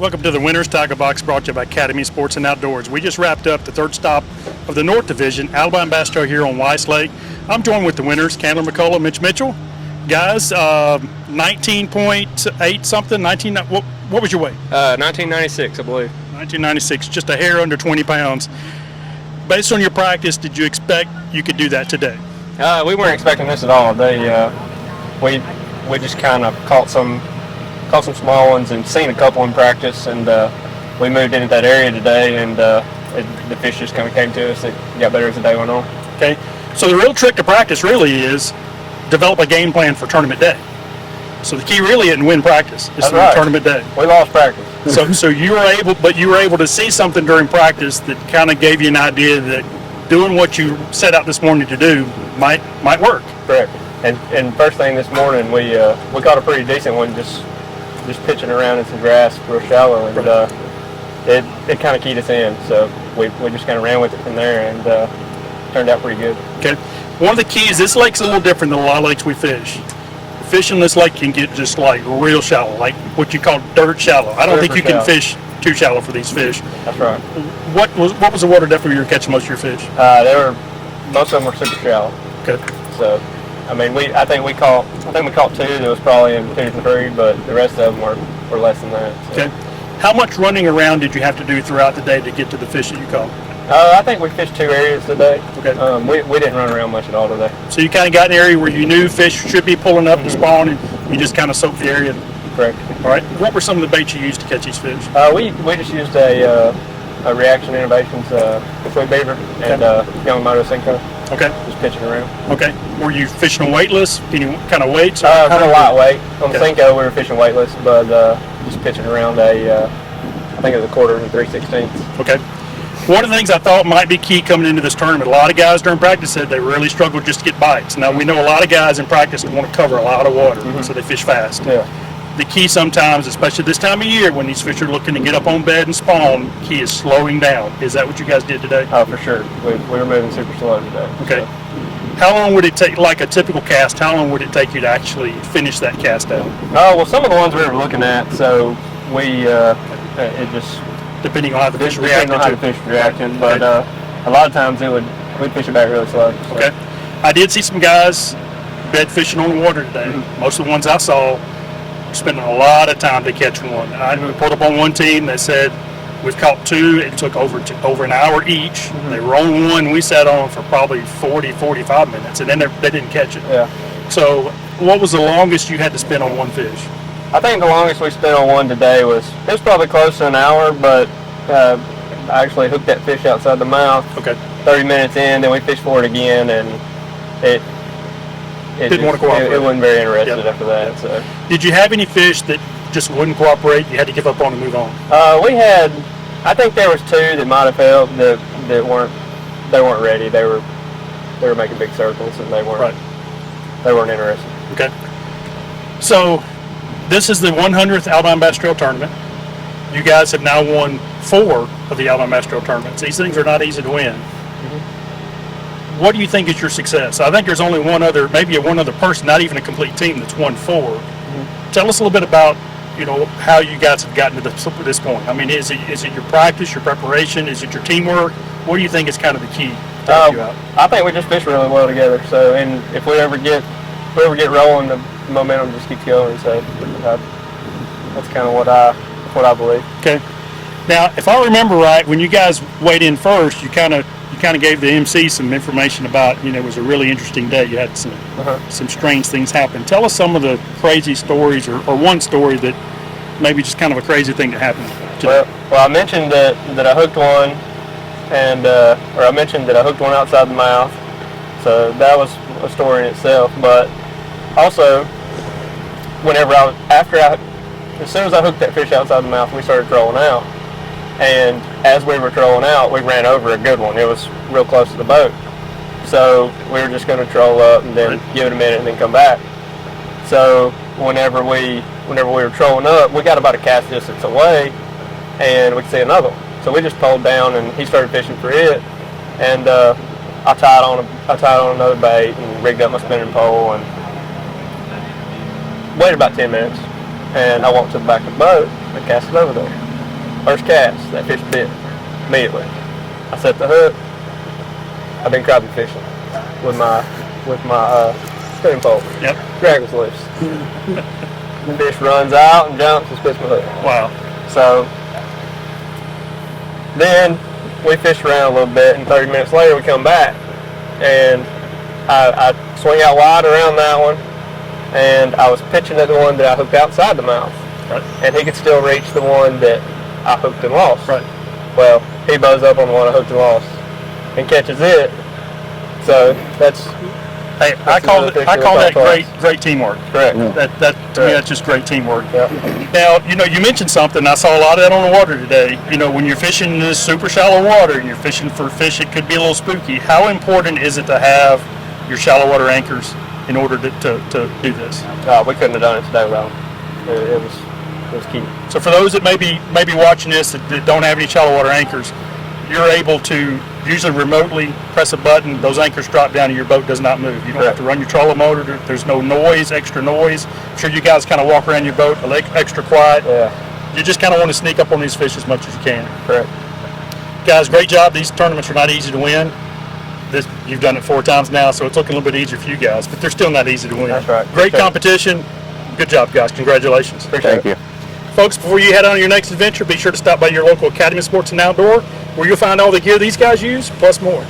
Welcome to the Winners Tackle Box, brought to you by Academy Sports and Outdoors. We just wrapped up the third stop of the North Division, Alabama Bass Trail here on Weiss Lake. I'm joined with the winners, Candler, McCollum, Mitch Mitchell. Guys, 19.8 something, what was your weight? 1996, I believe. 1996, just a hair under 20 pounds. Based on your practice, did you expect you could do that today? We weren't expecting this at all. We just kind of caught some small ones and seen a couple in practice, and we moved into that area today, and the fish just kind of came to us. It got better as the day went on. Okay, so the real trick to practice really is develop a game plan for tournament day. So the key really isn't win practice, it's the tournament day. We lost practice. So you were able to see something during practice that kind of gave you an idea that doing what you set out this morning to do might work. Correct. And first thing this morning, we caught a pretty decent one just pitching around in some grass real shallow, and it kind of keyed us in. So we just kind of ran with it from there, and turned out pretty good. Okay. One of the keys, this lake's a little different than a lot of lakes we fish. Fishing this lake can get just like real shallow, like what you call dirt shallow. I don't think you can fish too shallow for these fish. That's right. What was the water depth where you were catching most of your fish? Most of them were super shallow. Okay. So, I mean, I think we caught two that was probably in 2 to 3, but the rest of them were less than that. So. Okay. How much running around did you have to do throughout the day to get to the fish that you caught? I think we fished 2 areas today. Okay. We didn't run around much at all today. So you kind of got an area where you knew fish should be pulling up to spawn, and you just kind of soaked the area. Correct. All right. What were some of the baits you used to catch these fish? We just used a Reaction Innovations Sweet Beaver and Yamamoto Senko. Okay. Just pitching around. Okay. Were you fishing on weightless? Any kind of weights? Kind of lightweight. On the Senko, we were fishing weightless, but just pitching around I think it was a 1/4 and 3/16. Okay. One of the things I thought might be key coming into this tournament, a lot of guys during practice said they really struggled just to get bites. Now, we know a lot of guys in practice want to cover a lot of water, so they fish fast. Yeah. The key sometimes, especially this time of year when these fish are looking to get up on bed and spawn, key is slowing down. Is that what you guys did today? Oh, for sure. We were moving super slow today. Okay. So. How long would it take, like a typical cast, how long would it take you to actually finish that cast out? Oh, well, some of the ones we were looking at, so it just... Depending on how the fish reacted. But a lot of times we'd fish it back really slow. So. Okay. I did see some guys bed fishing on the water today. Most of the ones I saw spending a lot of time to catch one. I pulled up on one team that said we've caught 2. It took over an hour each. They were on one. We sat on for probably 40-45 minutes, and then they didn't catch it. Yeah. So what was the longest you had to spend on one fish? I think the longest we spent on one today was probably close to an hour, but I actually hooked that fish outside the mouth. Okay. 30 minutes in, then we fished for it again, and it didn't want to cooperate. It wasn't very interested after that. So. Did you have any fish that just wouldn't cooperate? You had to give up on and move on. I think there was 2 that might have failed that weren't ready. They were making big circles, and they weren't interested. Okay. So this is the 100th Alabama Bass Trail Tournament. You guys have now won 4 of the Alabama Bass Trail tournaments. These things are not easy to win. What do you think is your success? I think there's only one other person, not even a complete team, that's won 4. Tell us a little bit about, how you guys have gotten to this point. I mean, is it your practice, your preparation? Is it your teamwork? What do you think is kind of the key to help you out? I think we just fish really well together. So, and if we ever get rolling, the momentum just keeps going. So that's kind of what I believe. Okay. Now, if I remember right, when you guys weighed in first, you kind of gave the MC some information about, it was a really interesting day. You had some strange things happen. Tell us some of the crazy stories, or one story that maybe just kind of a crazy thing that happened today. Well, I mentioned that I hooked one, or I mentioned that I hooked one outside the mouth. So that was a story in itself. But also, as soon as I hooked that fish outside the mouth, we started trolling out. And as we were trolling out, we ran over a good one. It was real close to the boat. So we were just going to troll up and then give it a minute and then come back. So whenever we were trolling up, we got about a cast distance away, and we could see another one. So we just pulled down, and he started fishing for it. And I tied on another bait and rigged up my spinning pole and waited about 10 minutes. And I walked to the back of the boat and cast it over there. First cast, that fish bit immediately. I set the hook. I've been crappie fishing with my spinning pole. Yep. Drag was loose. The fish runs out and jumps and spits my hook. Wow. So then we fish around a little bit, and 30 minutes later we come back, and I swing out wide around that one, and I was pitching at the one that I hooked outside the mouth, Right. and he could still reach the one that I hooked and lost. Right. Well, he bows up on the one I hooked and lost and catches it. So that's Hey, I call that great teamwork. correct. That to me, that's just great teamwork. Yep. Now, you mentioned something. I saw a lot of that on the water today. When you're fishing in this super shallow water and you're fishing for fish, it could be a little spooky. How important is it to have your shallow water anchors in order to do this? We couldn't have done it today without them. It was key. So for those that may be watching this that don't have any shallow water anchors, you're able to usually remotely press a button, those anchors drop down and your boat does not move. You don't have to run your trolling motor. There's no noise, extra noise. I'm sure you guys kind of walk around your boat extra quiet. Yeah. You just kind of want to sneak up on these fish as much as you can. Correct. Guys, great job. These tournaments are not easy to win. You've done it 4 times now, so it's looking a little bit easier for you guys, but they're still not easy to win. That's right. Great competition. Good job, guys. Congratulations. Appreciate it. Folks, before you head on to your next adventure, be sure to stop by your local Academy of Sports and Outdoor, where you'll find all the gear these guys use, plus more.